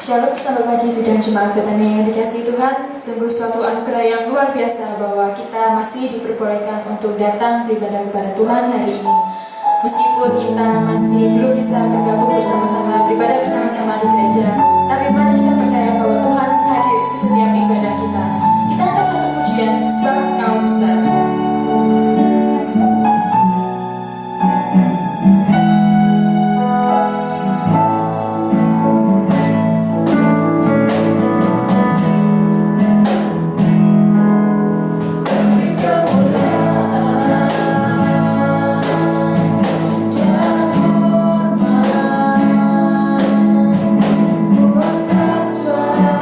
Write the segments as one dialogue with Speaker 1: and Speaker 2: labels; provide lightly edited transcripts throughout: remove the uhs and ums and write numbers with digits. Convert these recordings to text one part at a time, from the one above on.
Speaker 1: Shalom, selamat pagi sidang Jemaat Betania yang dikasihi Tuhan. Sungguh suatu anugerah yang luar biasa bahwa kita masih diperbolehkan untuk datang beribadah kepada Tuhan hari ini. Meskipun kita masih belum bisa bergabung bersama-sama, beribadah bersama-sama di gereja, tapi mari kita percaya bahwa Tuhan hadir di setiap ibadah kita. Kita angkat satu pujian, sebab Kau besar. Suara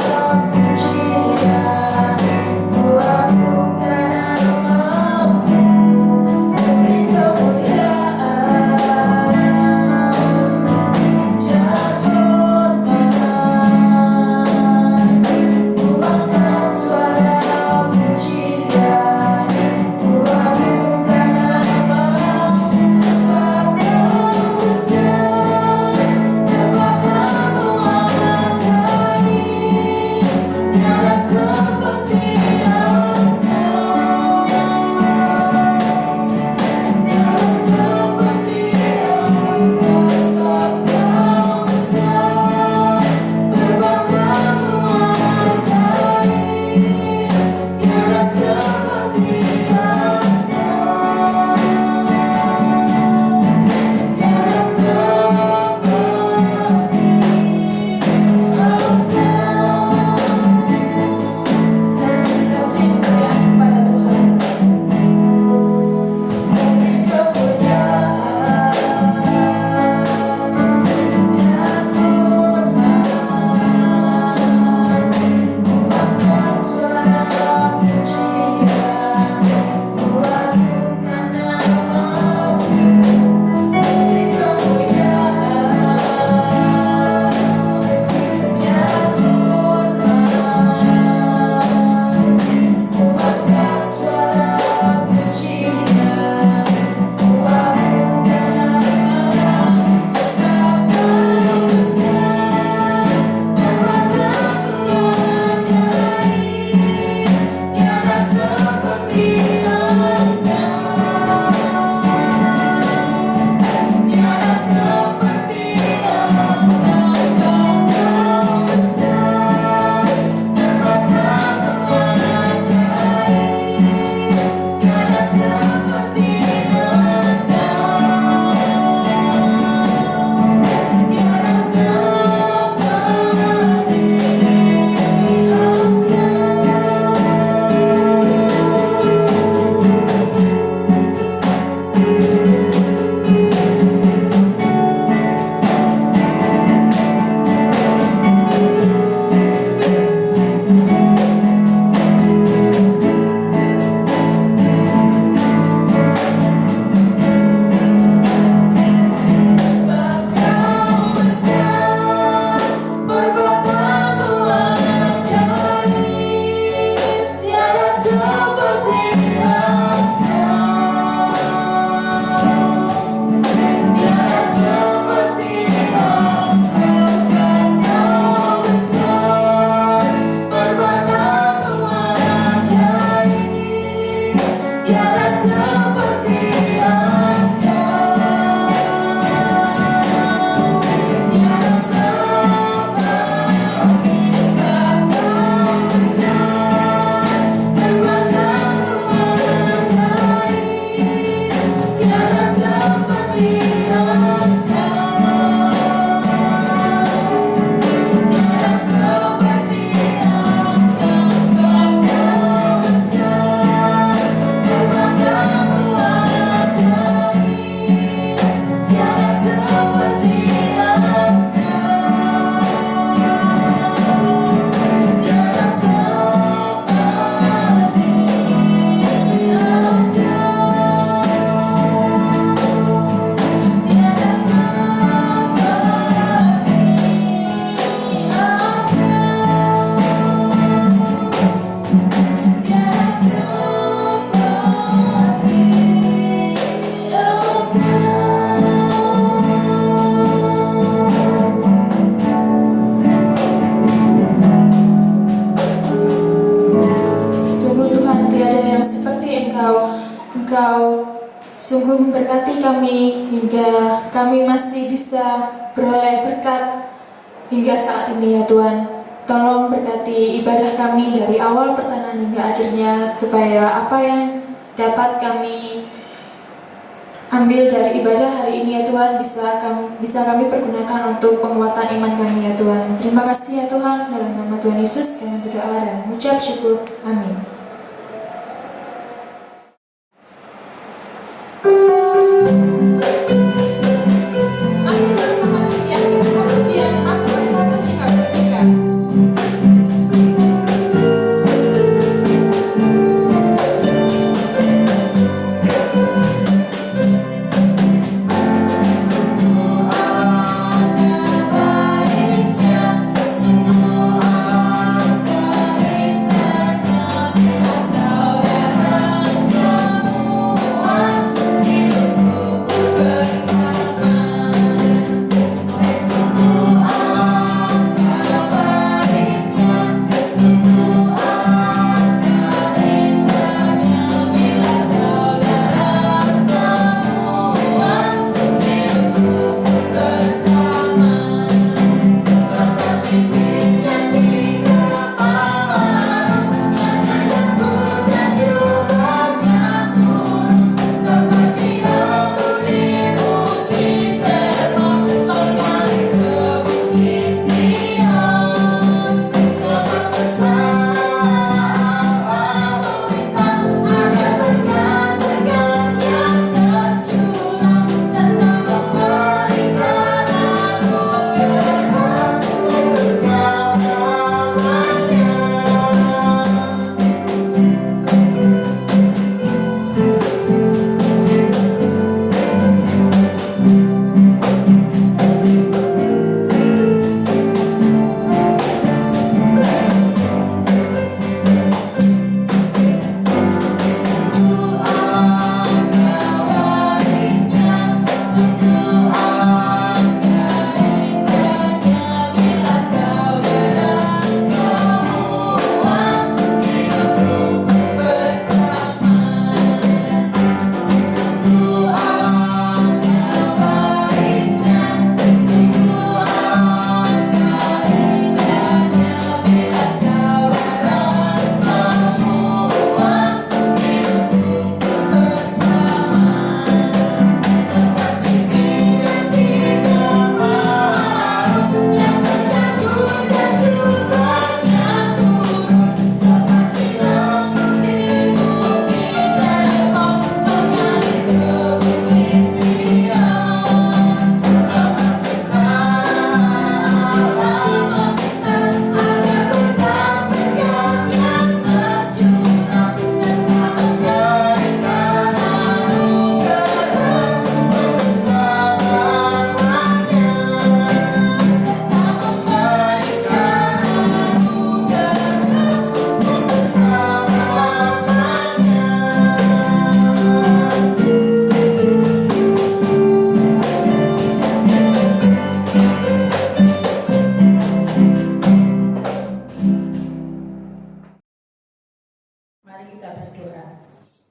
Speaker 1: sungguh memberkati kami hingga kami masih bisa beroleh berkat hingga saat ini ya Tuhan. Tolong berkati ibadah kami dari awal pertengahan hingga akhirnya, supaya apa yang dapat kami ambil dari ibadah hari ini ya Tuhan bisa kami pergunakan untuk penguatan iman kami ya Tuhan. Terima kasih ya Tuhan, dalam nama Tuhan Yesus kami berdoa dan mengucap syukur. Amin. Masih terus pengajian, kita pengajian Mazmur 133.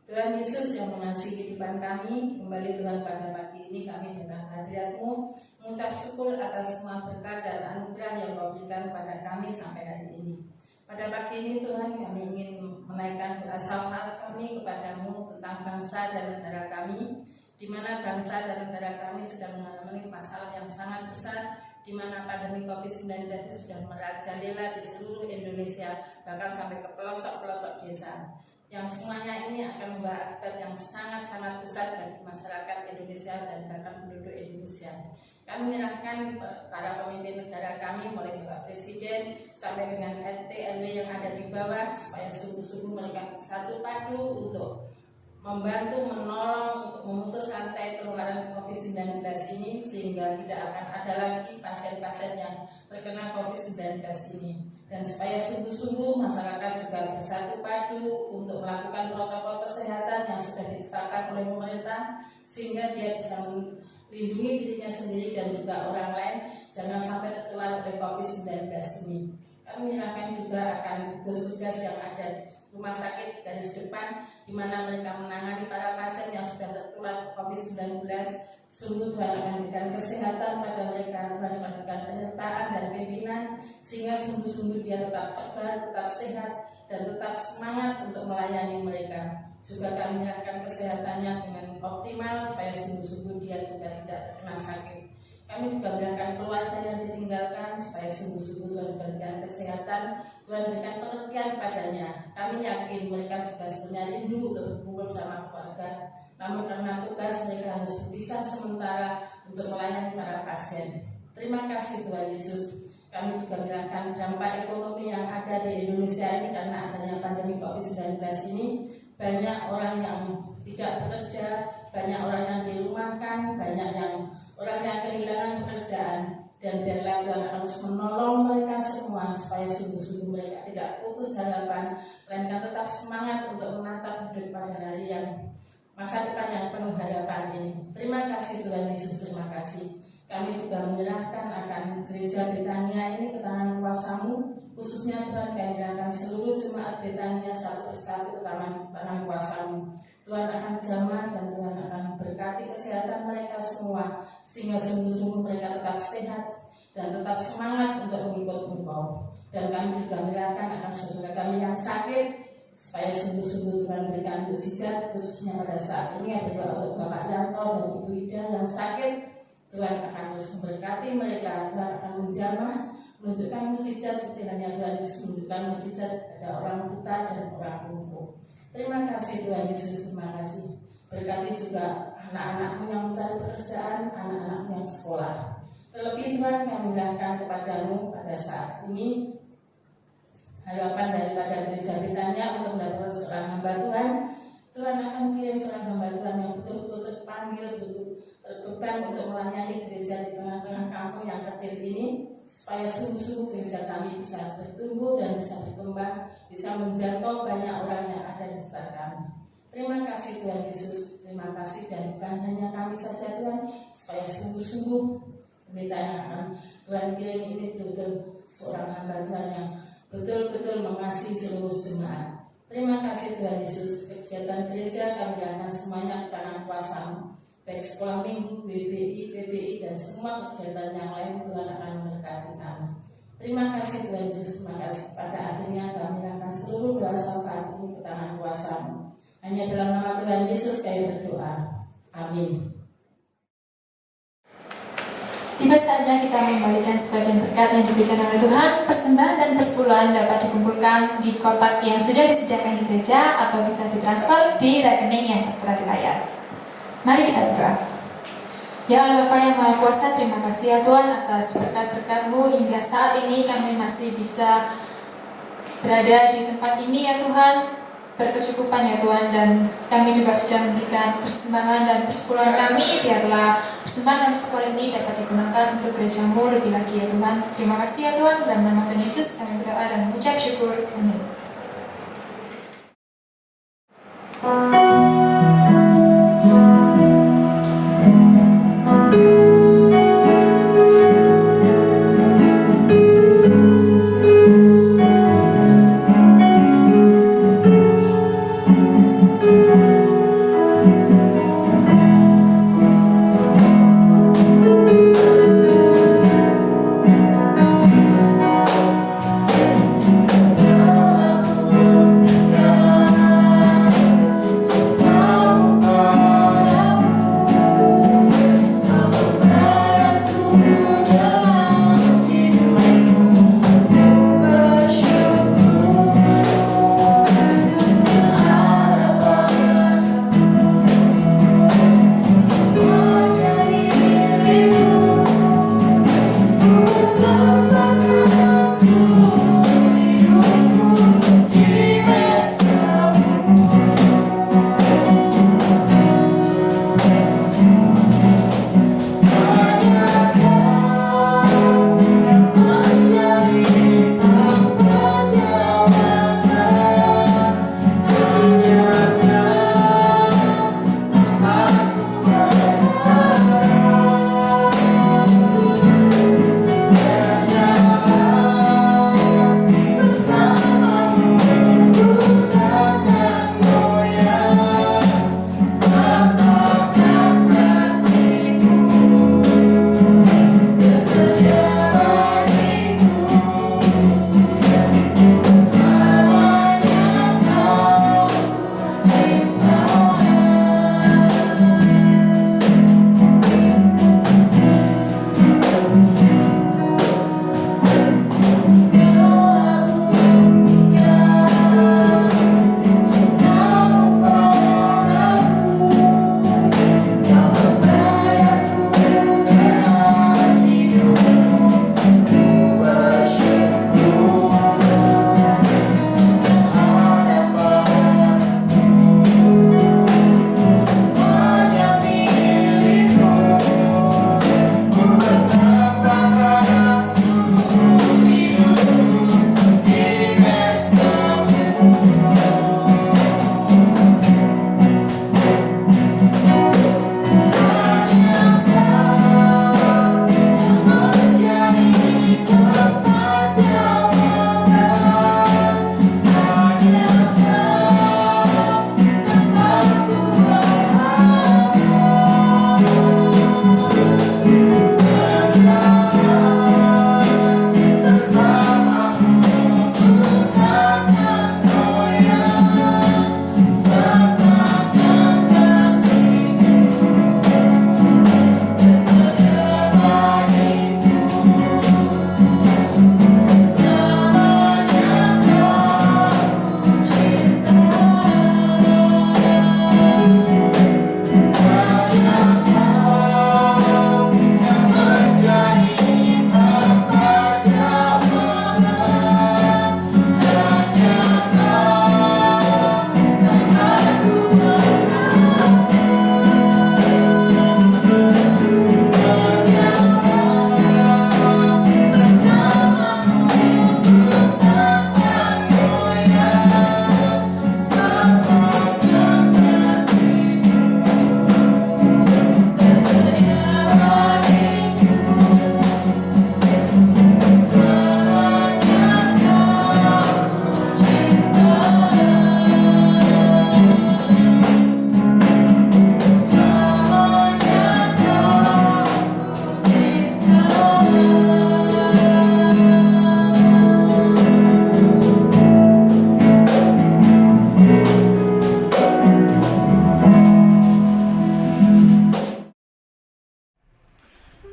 Speaker 2: Tuhan Yesus yang mengasihi kehidupan kami, kembali Tuhan pada pagi ini kami dengan hadirat-Mu mengucap syukur atas semua berkat dan anugerah yang Kau berikan pada kami sampai hari ini. Pada pagi ini Tuhan, kami ingin menaikkan doa syafaat kami kepadamu tentang bangsa dan negara kami, di mana bangsa dan negara kami sedang mengalami masalah yang sangat besar, di mana pandemi COVID-19 sudah merajalela di seluruh Indonesia, bahkan sampai ke pelosok-pelosok desa. Yang semuanya ini akan membawa akibat yang sangat-sangat besar bagi masyarakat Indonesia dan bahkan penduduk Indonesia. Kami menyerahkan para pemimpin negara kami, mulai Bapak Presiden sampai dengan RT RW yang ada di bawah, supaya sungguh-sungguh mereka satu padu untuk membantu menolong untuk memutus rantai penularan COVID-19 ini, sehingga tidak akan ada lagi pasien-pasien yang terkena COVID-19 ini. Dan supaya sungguh-sungguh masyarakat juga bersatu padu untuk melakukan protokol kesehatan yang sudah ditetapkan oleh pemerintah, sehingga dia bisa melindungi dirinya sendiri dan juga orang lain jangan sampai tertular oleh COVID-19 ini. Kami menyerahkan juga akan tugas-tugas yang ada rumah sakit garis depan di mana mereka menangani para pasien yang sudah tertular COVID-19. Sungguh Tuhan akan berikan kesehatan pada mereka, Tuhan akan berikan penyertaan dan pimpinan sehingga sungguh-sungguh dia tetap tegar, tetap sehat dan tetap semangat untuk melayani mereka. Juga kami menyerahkan kesehatannya dengan optimal supaya sungguh-sungguh dia juga tidak terkena sakit. Kami juga menyerahkan keluarga yang ditinggalkan supaya sungguh-sungguh Tuhan juga berikan kesehatan, Tuhan berikan pengertian padanya. Kami yakin mereka juga sebenarnya rindu untuk berkumpul sama keluarga, namun karena tugas mereka harus berpisah sementara untuk melayani para pasien. Terima kasih Tuhan Yesus. Kami juga menyerahkan dampak ekonomi yang ada di Indonesia ini karena adanya pandemi COVID-19 ini. Banyak orang yang tidak bekerja, banyak orang yang dirumahkan, banyak orang yang kehilangan pekerjaan. Dan biarlah Tuhan harus menolong mereka semua supaya sungguh-sungguh mereka tidak putus harapan, melainkan tetap semangat untuk menatap hidup pada hari yang masa depan yang penuh harapan ini. Terima kasih Tuhan Yesus, terima kasih. Kami juga menyerahkan akan gereja Betania ini ke tangan kuasa-Mu. Khususnya Tuhan kami menyerahkan seluruh jemaat Betania satu persatu ke tangan kuasa-Mu. Tuhan akan jamah dan Tuhan akan berkati kesehatan mereka semua sehingga sungguh-sungguh mereka tetap sehat dan tetap semangat untuk mengikut Engkau. Dan kami juga menyerahkan akan saudara kami yang sakit supaya sungguh-sungguh Tuhan berikan mukjizat khususnya pada saat ini. Berdoa untuk Bapak Yanto dan Ibu Ida yang sakit. Tuhan akan terus memberkati mereka, Tuhan akan menjamah, menunjukkan mukjizat seperti hanya Tuhan Yesus menunjukkan mukjizat pada orang buta dan orang lumpuh. Terima kasih Tuhan Yesus, terima kasih. Berkati juga anak-anakmu yang mencari pekerjaan, anak-anakmu yang sekolah. Terlebih Tuhan kami menyerahkan kepadamu pada saat ini harapan daripada gereja Betania untuk mendapatkan seorang hamba Tuhan. Tuhan akan kirim seorang hamba Tuhan yang betul-betul terpanggil, berbeban untuk melayani gereja di tengah-tengah kampung yang kecil ini, supaya sungguh-sungguh gereja kami bisa bertumbuh dan bisa berkembang, bisa menjangkau banyak orang yang ada di sekitar kami. Terima kasih Tuhan Yesus, terima kasih, dan bukan hanya kami saja Tuhan, supaya sungguh-sungguh pendeta yang akan Tuhan kirim ini betul-betul seorang hamba Tuhan yang betul-betul mengasihi seluruh jemaat. Terima kasih Tuhan Yesus. Kegiatan gereja kami serahkan semuanya ke tangan kuasa-Mu, baik sekolah minggu, BBI, PBI, dan semua kegiatan yang lain. Tuhan akan memberkati kami. Terima kasih Tuhan Yesus. Terima kasih. Pada akhirnya kami serahkan seluruh doa syafaat ini ke tangan kuasa-Mu. Hanya dalam nama Tuhan Yesus kami berdoa. Amin.
Speaker 1: Tiba saatnya kita mengembalikan sebagian berkat yang diberikan oleh Tuhan. Persembahan dan persepuluhan dapat dikumpulkan di kotak yang sudah disediakan di gereja atau bisa ditransfer di rekening yang tertera di layar. Mari kita berdoa. Ya Allah Bapa yang Maha Kuasa, terima kasih ya Tuhan atas berkat-berkat-Mu hingga saat ini kami masih bisa berada di tempat ini ya Tuhan, berkecukupan ya Tuhan, dan kami juga sudah memberikan persembahan dan persepuluhan kami. Biarlah persembahan dan persepuluhan ini dapat digunakan untuk gereja-Mu lebih lagi ya Tuhan. Terima kasih ya Tuhan, dalam nama Tuhan Yesus kami berdoa dan mengucap syukur. Amin.
Speaker 3: Oh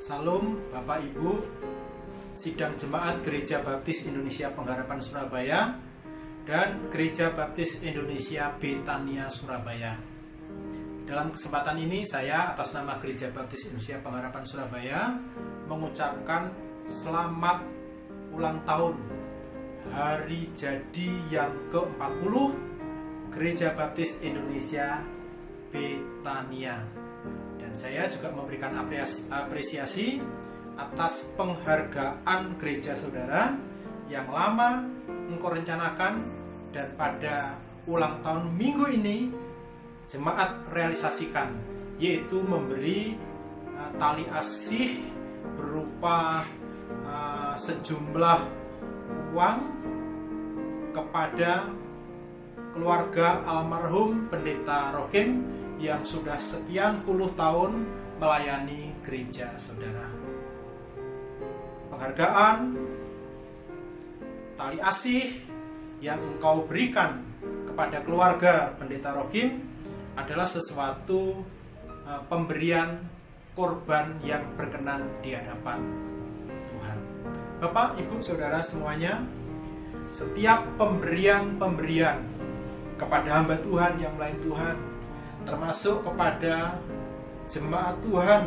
Speaker 3: Salam Bapak Ibu, Sidang Jemaat Gereja Baptis Indonesia Pengharapan Surabaya dan Gereja Baptis Indonesia Betania Surabaya. Dalam kesempatan ini saya atas nama Gereja Baptis Indonesia Pengharapan Surabaya mengucapkan selamat ulang tahun hari jadi yang ke-40 Gereja Baptis Indonesia Betania. Dan saya juga memberikan apresiasi atas penghargaan gereja saudara yang lama engkau rencanakan, dan pada ulang tahun minggu ini jemaat realisasikan, yaitu memberi tali asih berupa sejumlah uang kepada keluarga almarhum Pendeta Rohim yang sudah sekian puluh tahun melayani gereja saudara. Penghargaan, tali asih yang engkau berikan kepada keluarga Pendeta Rohim adalah sesuatu pemberian korban yang berkenan di hadapan Tuhan. Bapak, Ibu, Saudara semuanya, setiap pemberian kepada hamba Tuhan yang melayani Tuhan, termasuk kepada jemaat Tuhan,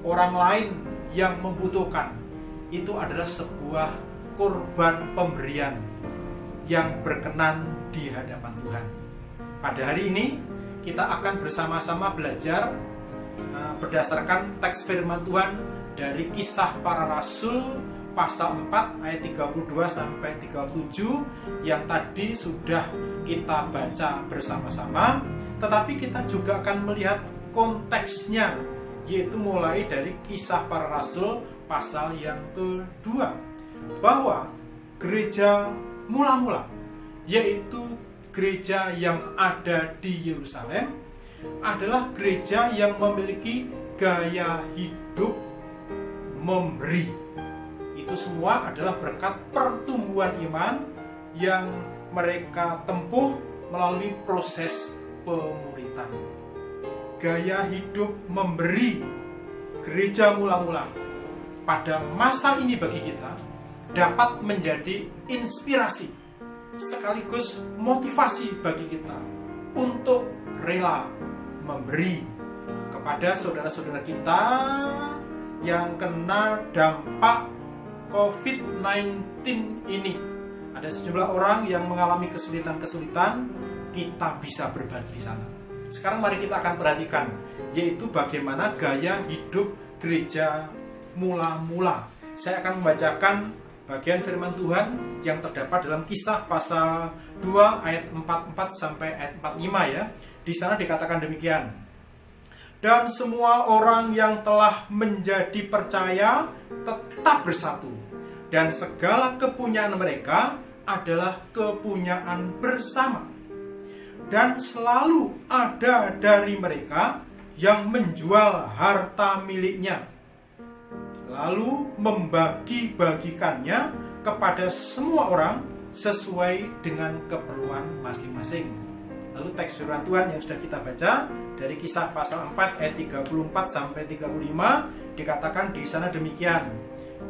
Speaker 3: orang lain yang membutuhkan, itu adalah sebuah korban pemberian yang berkenan di hadapan Tuhan. Pada hari ini kita akan bersama-sama belajar berdasarkan teks firman Tuhan dari Kisah Para Rasul pasal 4 ayat 32 sampai 37 yang tadi sudah kita baca bersama-sama. Tetapi kita juga akan melihat konteksnya, yaitu mulai dari Kisah Para Rasul pasal yang kedua, bahwa gereja mula-mula, yaitu gereja yang ada di Yerusalem, adalah gereja yang memiliki gaya hidup memberi. Itu semua adalah berkat pertumbuhan iman yang mereka tempuh melalui proses pemuritan. Gaya hidup memberi gereja mula-mula pada masa ini bagi kita dapat menjadi inspirasi sekaligus motivasi bagi kita untuk rela memberi kepada saudara-saudara kita yang kena dampak COVID-19 ini. Ada sejumlah orang yang mengalami kesulitan-kesulitan, kita bisa berbagi di sana. Sekarang mari kita akan perhatikan, yaitu bagaimana gaya hidup gereja mula-mula. Saya akan membacakan bagian firman Tuhan yang terdapat dalam Kisah pasal 2 ayat 44 sampai ayat 45 ya. Di sana dikatakan demikian. Dan semua orang yang telah menjadi percaya tetap bersatu, dan segala kepunyaan mereka adalah kepunyaan bersama. Dan selalu ada dari mereka yang menjual harta miliknya, lalu membagi-bagikannya kepada semua orang sesuai dengan keperluan masing-masing. Lalu teks firman Tuhan yang sudah kita baca dari Kisah pasal 4 ayat 34 sampai 35 dikatakan di sana demikian.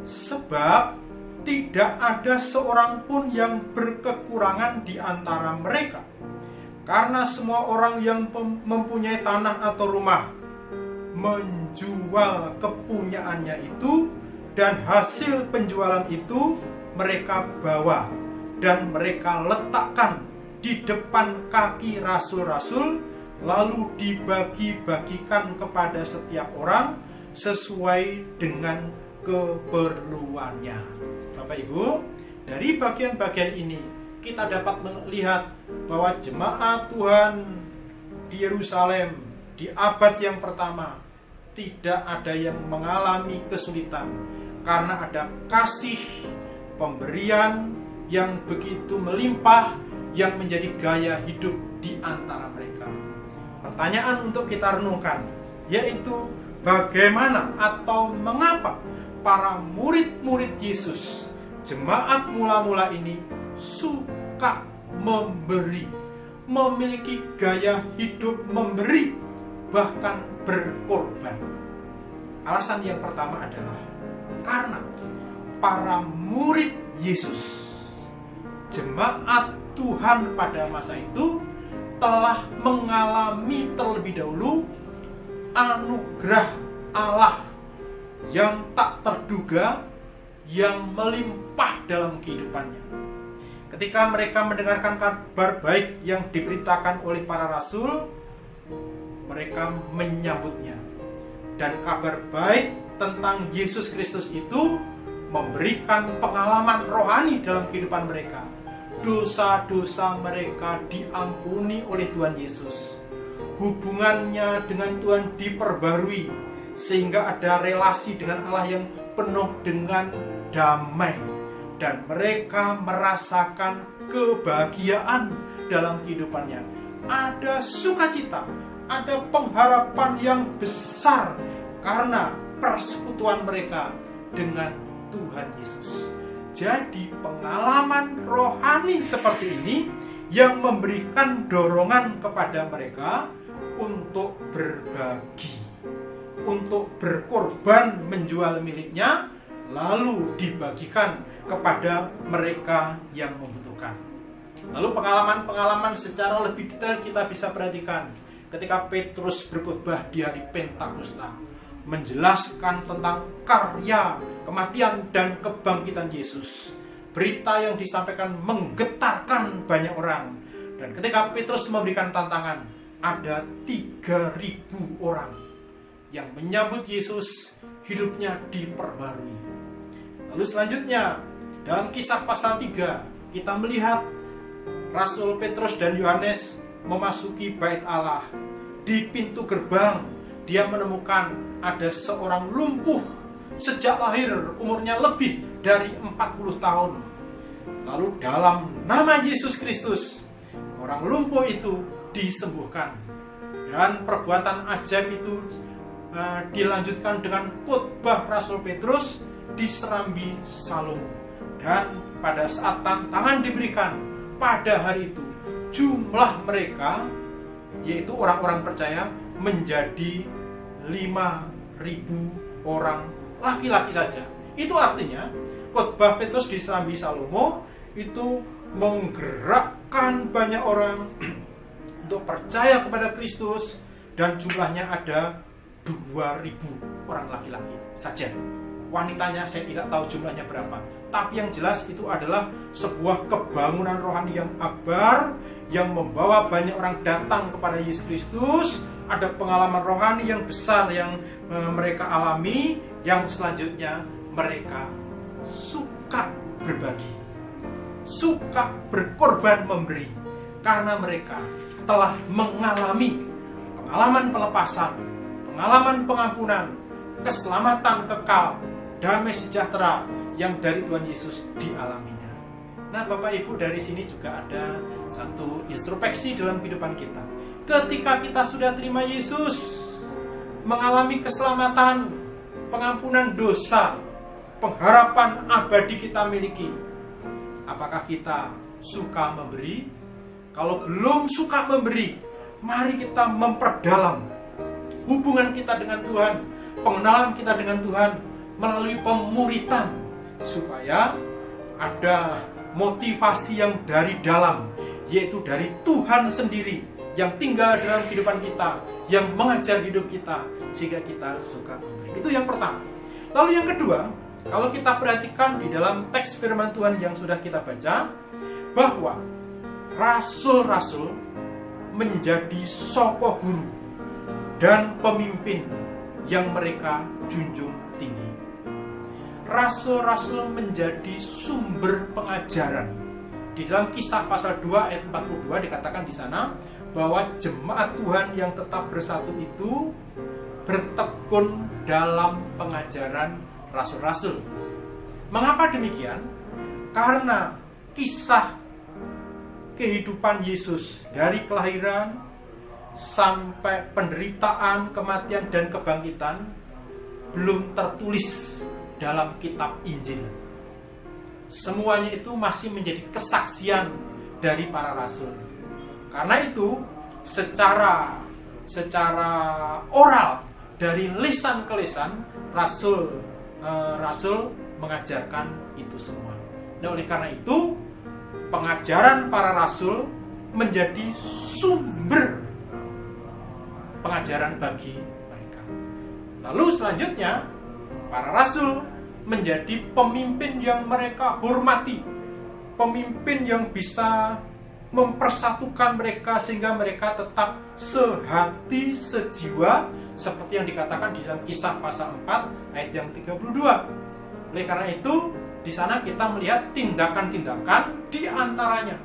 Speaker 3: Sebab tidak ada seorang pun yang berkekurangan di antara mereka, karena semua orang yang mempunyai tanah atau rumah menjual kepunyaannya itu, dan hasil penjualan itu mereka bawa dan mereka letakkan di depan kaki rasul-rasul, lalu dibagi-bagikan kepada setiap orang sesuai dengan keperluannya. Bapak Ibu, dari bagian-bagian ini kita dapat melihat bahwa jemaat Tuhan di Yerusalem di abad yang pertama tidak ada yang mengalami kesulitan karena ada kasih pemberian yang begitu melimpah yang menjadi gaya hidup di antara mereka. Pertanyaan untuk kita renungkan yaitu bagaimana atau mengapa para murid-murid Yesus, jemaat mula-mula ini suka memberi, memiliki gaya hidup memberi, bahkan berkorban. Alasan yang pertama adalah karena para murid Yesus, jemaat Tuhan pada masa itu telah mengalami terlebih dahulu anugerah Allah yang tak terduga yang melimpah dalam kehidupannya. Ketika mereka mendengarkan kabar baik yang diberitakan oleh para rasul, mereka menyambutnya. Dan kabar baik tentang Yesus Kristus itu memberikan pengalaman rohani dalam kehidupan mereka. Dosa-dosa mereka diampuni oleh Tuhan Yesus. Hubungannya dengan Tuhan diperbarui sehingga ada relasi dengan Allah yang penuh dengan damai, dan mereka merasakan kebahagiaan dalam kehidupannya. Ada sukacita, ada pengharapan yang besar karena persekutuan mereka dengan Tuhan Yesus. Jadi pengalaman rohani seperti ini yang memberikan dorongan kepada mereka untuk berbagi, untuk berkorban menjual miliknya, lalu dibagikan kepada mereka yang membutuhkan. Lalu pengalaman-pengalaman secara lebih detail kita bisa perhatikan ketika Petrus berkhotbah di hari Pentakosta, menjelaskan tentang karya, kematian, dan kebangkitan Yesus. Berita yang disampaikan menggetarkan banyak orang. Dan ketika Petrus memberikan tantangan, ada 3.000 orang yang menyambut Yesus, hidupnya diperbarui. Lalu selanjutnya, dalam Kisah pasal 3, kita melihat Rasul Petrus dan Yohanes memasuki bait Allah. Di pintu gerbang, dia menemukan ada seorang lumpuh sejak lahir, umurnya lebih dari 40 tahun. Lalu dalam nama Yesus Kristus, orang lumpuh itu disembuhkan. Dan perbuatan ajaib itu dilanjutkan dengan khotbah Rasul Petrus di Serambi Salomo. Dan pada saat tantangan diberikan pada hari itu, jumlah mereka, yaitu orang-orang percaya, menjadi 5.000 orang laki-laki saja. Itu artinya khotbah Petrus di Serambi Salomo itu menggerakkan banyak orang untuk percaya kepada Kristus, dan jumlahnya ada 2.000 orang laki-laki saja. Wanitanya saya tidak tahu jumlahnya berapa, tapi yang jelas itu adalah sebuah kebangunan rohani yang abar yang membawa banyak orang datang kepada Yesus Kristus. Ada pengalaman rohani yang besar yang mereka alami, yang selanjutnya mereka suka berbagi, suka berkorban memberi, karena mereka telah mengalami pengalaman pelepasan, pengalaman pengampunan, keselamatan kekal, damai sejahtera yang dari Tuhan Yesus dialaminya. Nah, Bapak Ibu, dari sini juga ada satu introspeksi dalam kehidupan kita. Ketika kita sudah terima Yesus, mengalami keselamatan, pengampunan dosa, pengharapan abadi kita miliki, Apakah kita suka memberi? Kalau belum suka memberi, mari kita memperdalam hubungan kita dengan Tuhan, pengenalan kita dengan Tuhan melalui pemuritan, supaya ada motivasi yang dari dalam, yaitu dari Tuhan sendiri yang tinggal dalam kehidupan kita, yang mengajar hidup kita sehingga kita suka memberi. Itu yang pertama. Lalu yang kedua, kalau kita perhatikan di dalam teks firman Tuhan yang sudah kita baca, bahwa rasul-rasul menjadi soko guru dan pemimpin yang mereka junjung tinggi. Rasul-rasul menjadi sumber pengajaran. Di dalam Kisah pasal 2 ayat 42 dikatakan di sana bahwa jemaat Tuhan yang tetap bersatu itu bertekun dalam pengajaran rasul-rasul. Mengapa demikian? Karena kisah kehidupan Yesus dari kelahiran sampai penderitaan, kematian, dan kebangkitan belum tertulis dalam kitab Injil. Semuanya itu masih menjadi kesaksian dari para rasul. Karena itu secara oral, dari lisan ke lisan, rasul mengajarkan itu semua. Nah, oleh karena itu pengajaran para rasul menjadi sumber pengajaran bagi mereka. Lalu selanjutnya, para rasul menjadi pemimpin yang mereka hormati, pemimpin yang bisa mempersatukan mereka sehingga mereka tetap sehati, sejiwa, seperti yang dikatakan di dalam Kisah pasal 4 ayat yang 32. Oleh karena itu, di sana kita melihat tindakan-tindakan di antaranya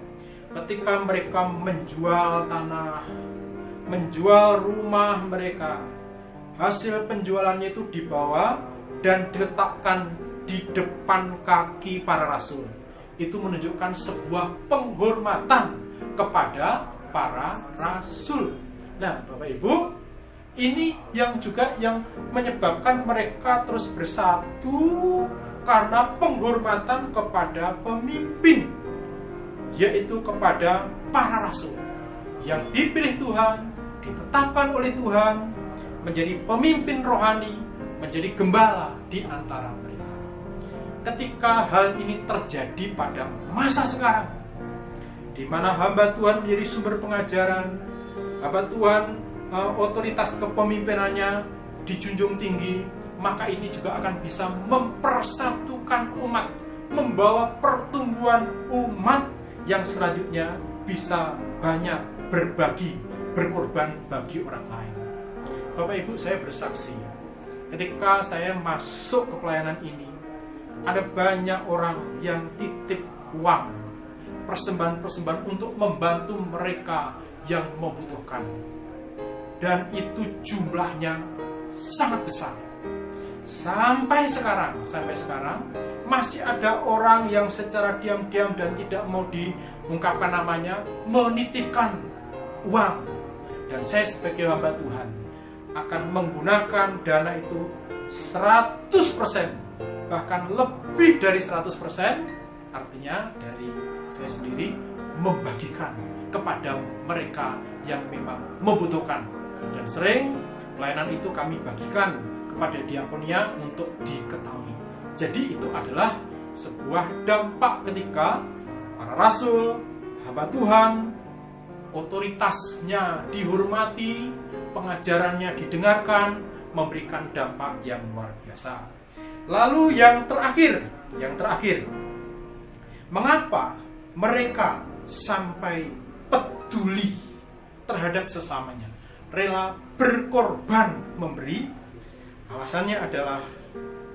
Speaker 3: ketika mereka menjual tanah, menjual rumah mereka. Hasil penjualannya itu dibawa dan diletakkan di depan kaki para rasul. Itu menunjukkan sebuah penghormatan kepada para rasul. Nah, Bapak Ibu, ini yang juga yang menyebabkan mereka terus bersatu karena penghormatan kepada pemimpin, yaitu kepada para rasul yang dipilih Tuhan, ditetapkan oleh Tuhan menjadi pemimpin rohani, menjadi gembala di antara mereka. Ketika hal ini terjadi pada masa sekarang, di mana hamba Tuhan menjadi sumber pengajaran, hamba Tuhan otoritas kepemimpinannya dijunjung tinggi, maka ini juga akan bisa mempersatukan umat, membawa pertumbuhan umat yang selanjutnya bisa banyak berbagi, berkorban bagi orang lain. Bapak Ibu, saya bersaksi, ketika saya masuk ke pelayanan ini, ada banyak orang yang titip uang, persembahan-persembahan untuk membantu mereka yang membutuhkan. Dan itu jumlahnya sangat besar. Sampai sekarang masih ada orang yang secara diam-diam dan tidak mau diungkapkan namanya menitipkan uang. Dan saya sebagai hamba Tuhan akan menggunakan dana itu 100%, bahkan lebih dari 100%, artinya dari saya sendiri membagikan kepada mereka yang memang membutuhkan. Dan sering pelayanan itu kami bagikan kepada diakonia untuk diketahui. Jadi itu adalah sebuah dampak ketika para rasul, hamba Tuhan, otoritasnya dihormati, pengajarannya didengarkan, memberikan dampak yang luar biasa. Lalu yang terakhir, mengapa mereka sampai peduli terhadap sesamanya, rela berkorban memberi? Alasannya adalah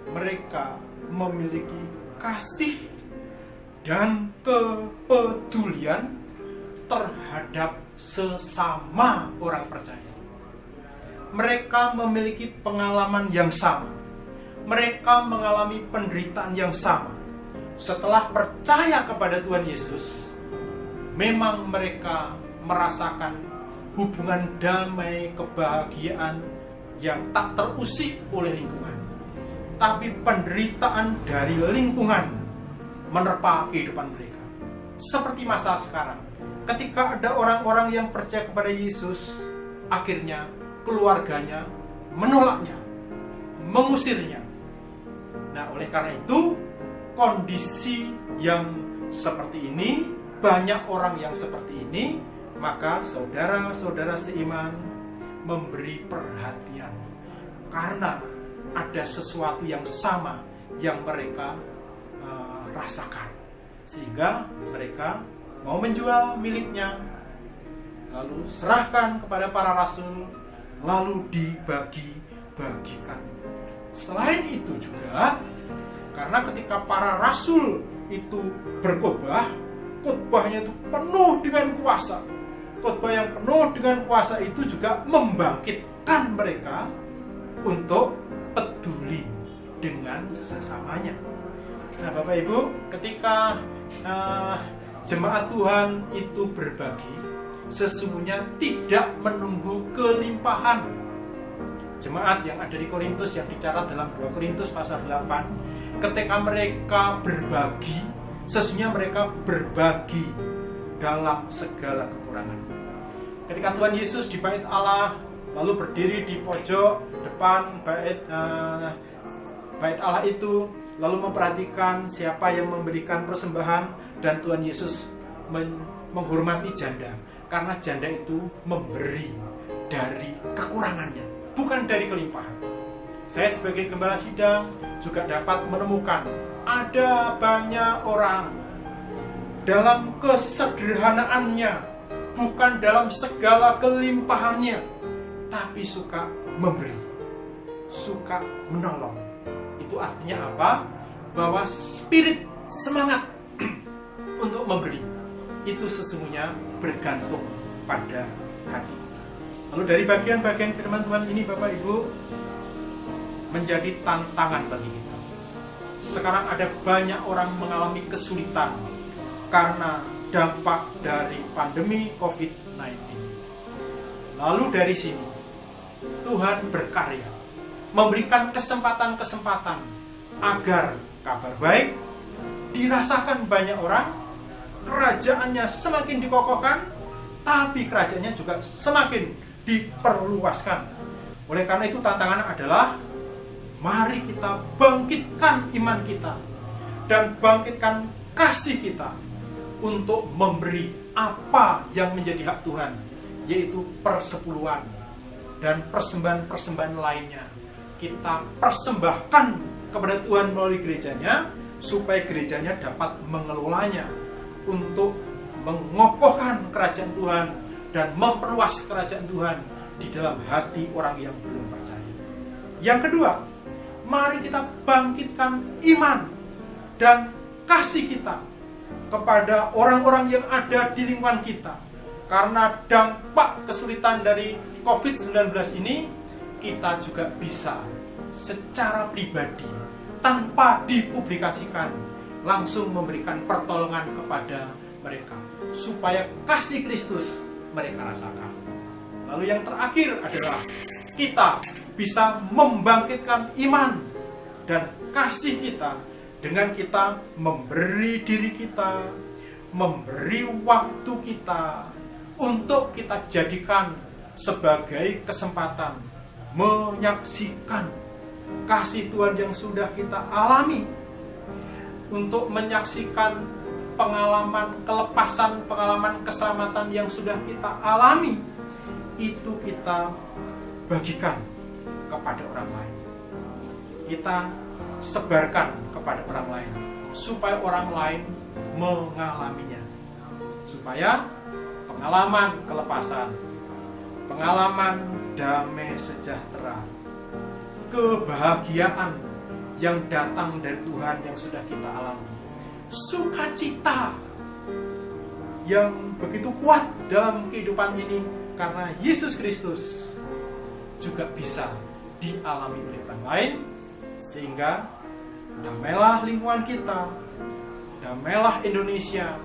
Speaker 3: mereka memiliki kasih dan kepedulian terhadap sesama orang percaya. Mereka memiliki pengalaman yang sama. Mereka mengalami penderitaan yang sama. Setelah percaya kepada Tuhan Yesus, memang mereka merasakan hubungan damai, kebahagiaan yang tak terusik oleh lingkungan. Tapi penderitaan dari lingkungan menerpa kehidupan mereka. seperti masa sekarang. Ketika ada orang-orang yang percaya kepada Yesus, akhirnya keluarganya menolaknya, mengusirnya. Nah, oleh karena itu, kondisi yang seperti ini, banyak orang yang seperti ini, maka saudara-saudara seiman memberi perhatian. Karena ada sesuatu yang sama yang mereka rasakan. Sehingga mereka mau menjual miliknya, lalu serahkan kepada para rasul, lalu dibagi-bagikan. Selain itu juga, karena ketika para rasul itu berkhotbah, khotbahnya itu penuh dengan kuasa. Khotbah yang penuh dengan kuasa itu juga membangkitkan mereka untuk peduli dengan sesamanya. Nah, Bapak Ibu, ketika jemaat Tuhan itu berbagi, sesungguhnya tidak menunggu kelimpahan. Jemaat yang ada di Korintus yang dicatat dalam 2 Korintus pasal 8, ketika mereka berbagi, sesungguhnya mereka berbagi dalam segala kekurangan. Ketika Tuhan Yesus di bait Allah, lalu berdiri di pojok depan bait Allah itu, lalu memperhatikan siapa yang memberikan persembahan, dan Tuhan Yesus menghormati janda, karena janda itu memberi dari kekurangannya, bukan dari kelimpahan. Saya sebagai gembala sidang juga dapat menemukan ada banyak orang dalam kesederhanaannya, bukan dalam segala kelimpahannya, tapi suka memberi, suka menolong. Itu artinya apa? Bahwa spirit semangat untuk memberi itu sesungguhnya bergantung pada hati kita. Lalu dari bagian-bagian firman Tuhan ini, Bapak Ibu, menjadi tantangan bagi kita. Sekarang ada banyak orang mengalami kesulitan karena dampak dari pandemi COVID-19. Lalu dari sini Tuhan berkarya, memberikan kesempatan-kesempatan agar kabar baik dirasakan banyak orang, kerajaannya semakin dikokohkan, tapi kerajaannya juga semakin diperluaskan. Oleh karena itu tantangan adalah, mari kita bangkitkan iman kita dan bangkitkan kasih kita untuk memberi apa yang menjadi hak Tuhan, yaitu persepuluhan dan persembahan-persembahan lainnya. Kita persembahkan kepada Tuhan melalui gerejanya, supaya gerejanya dapat mengelolanya untuk mengokohkan kerajaan Tuhan dan memperluas kerajaan Tuhan di dalam hati orang yang belum percaya. Yang kedua, mari kita bangkitkan iman dan kasih kita kepada orang-orang yang ada di lingkungan kita. Karena dampak kesulitan dari COVID-19 ini, kita juga bisa secara pribadi, tanpa dipublikasikan, langsung memberikan pertolongan kepada mereka, supaya kasih Kristus mereka rasakan. Lalu yang terakhir adalah kita bisa membangkitkan iman dan kasih kita dengan kita memberi diri kita, memberi waktu kita, untuk kita jadikan sebagai kesempatan menyaksikan kasih Tuhan yang sudah kita alami, untuk menyaksikan pengalaman kelepasan, pengalaman keselamatan yang sudah kita alami, itu kita bagikan kepada orang lain, kita sebarkan kepada orang lain, supaya orang lain mengalaminya, supaya pengalaman kelepasan, pengalaman damai sejahtera, kebahagiaan yang datang dari Tuhan yang sudah kita alami, sukacita yang begitu kuat dalam kehidupan ini karena Yesus Kristus, juga bisa dialami oleh orang lain, sehingga damailah lingkungan kita, damailah Indonesia,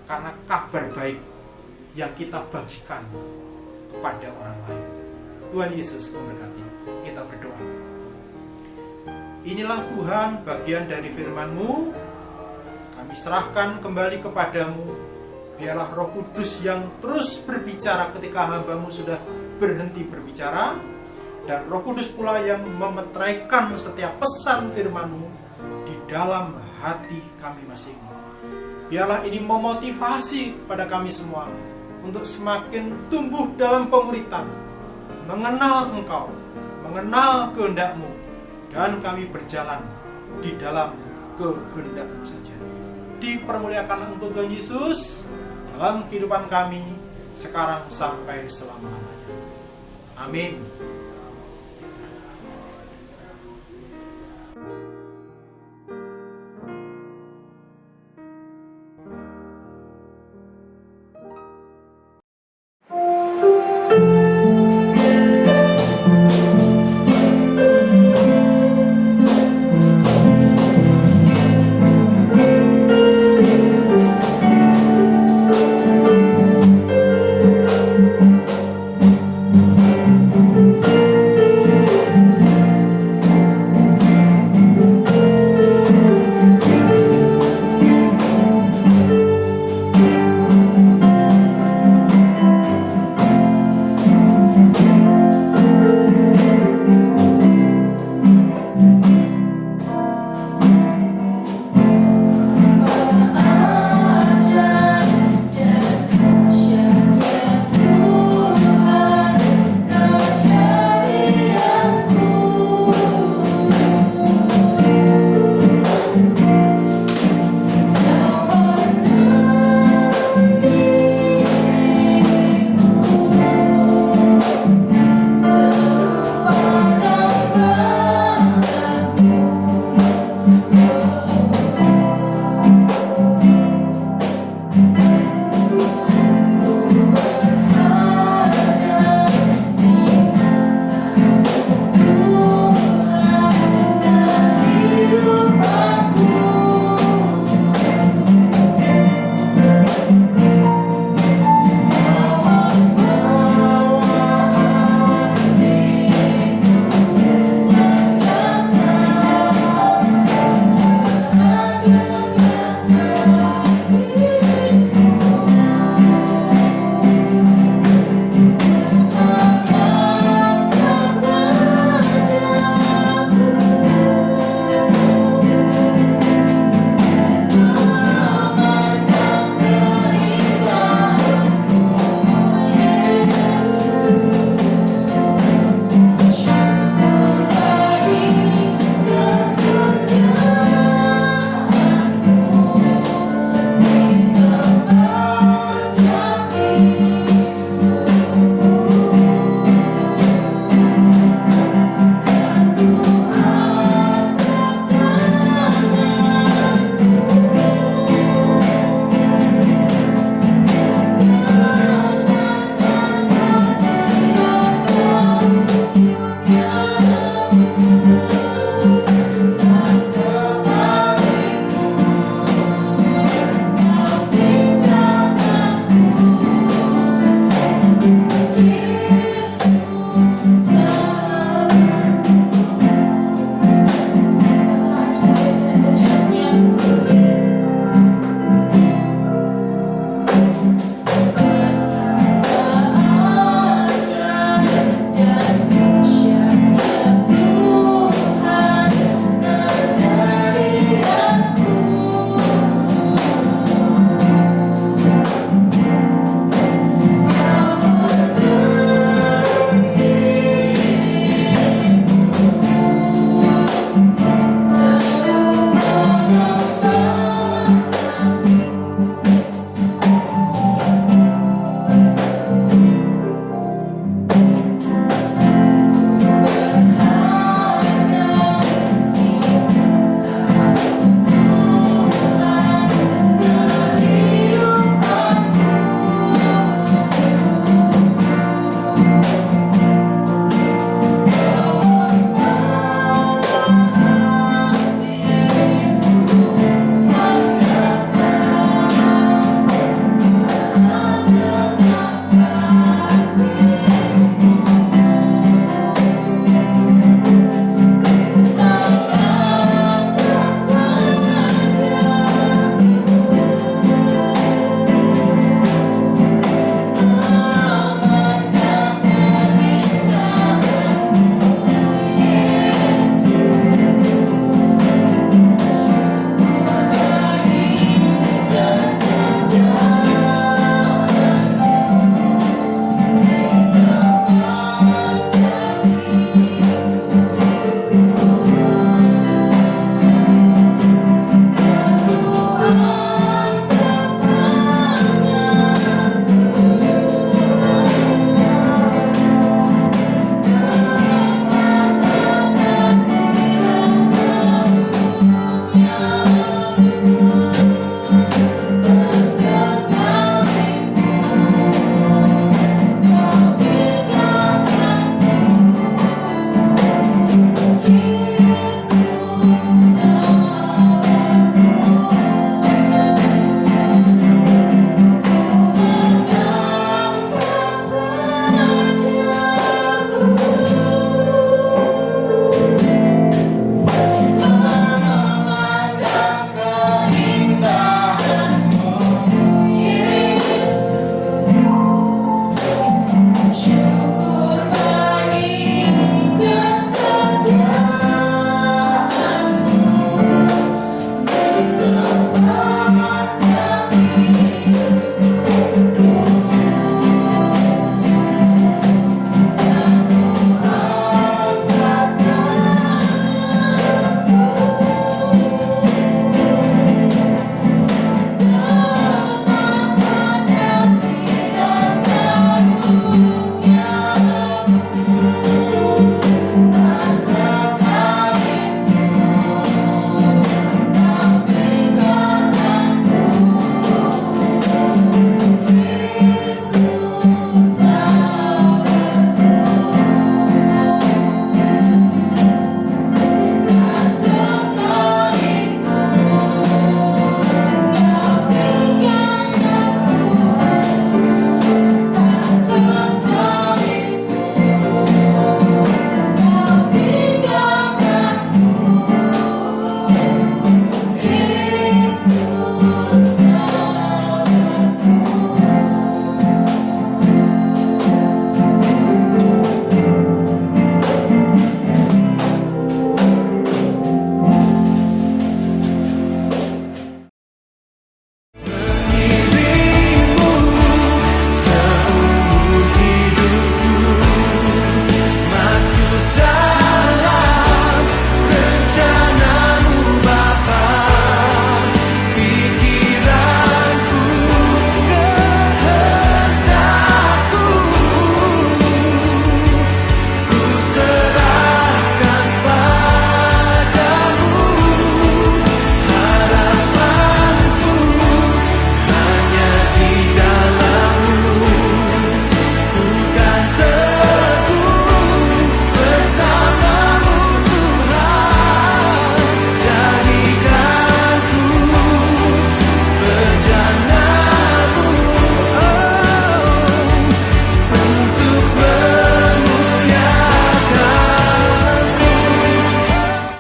Speaker 3: karena kabar baik yang kita bagikan kepada orang lain. Tuhan Yesus memberkati. Kita berdoa. Inilah Tuhan bagian dari firman-Mu. Kami kami serahkan kembali kepadamu. Biarlah Roh Kudus yang terus berbicara ketika hamba-Mu sudah berhenti berbicara, dan Roh Kudus pula yang memetraikan setiap pesan firman-Mu di dalam hati kami masing. Biarlah ini memotivasi kepada kami semua untuk semakin tumbuh dalam pemuritan, mengenal Engkau, mengenal kehendak-Mu, dan kami berjalan di dalam kehendak-Mu saja. Dipermuliakanlah Engkau Tuhan Yesus dalam kehidupan kami sekarang sampai selama-lamanya. Amin.